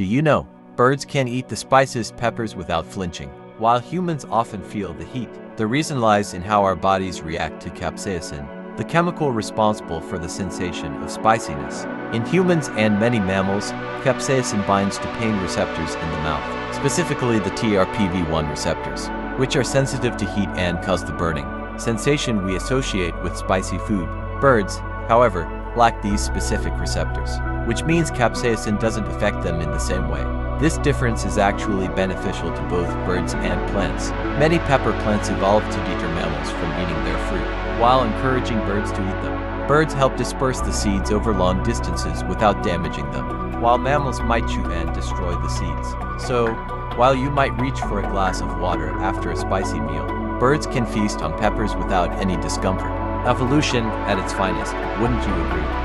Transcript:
Do you know, birds can eat the spiciest peppers without flinching, while humans often feel the heat. The reason lies in how our bodies react to capsaicin, the chemical responsible for the sensation of spiciness. In humans and many mammals, capsaicin binds to pain receptors in the mouth, specifically the TRPV1 receptors, which are sensitive to heat and cause the burning sensation we associate with spicy food. Birds, however, lack these specific receptors, which means capsaicin doesn't affect them in the same way. This difference is actually beneficial to both birds and plants. Many pepper plants evolved to deter mammals from eating their fruit, while encouraging birds to eat them. Birds help disperse the seeds over long distances without damaging them, while mammals might chew and destroy the seeds. So, while you might reach for a glass of water after a spicy meal, birds can feast on peppers without any discomfort. Evolution at its finest, wouldn't you agree?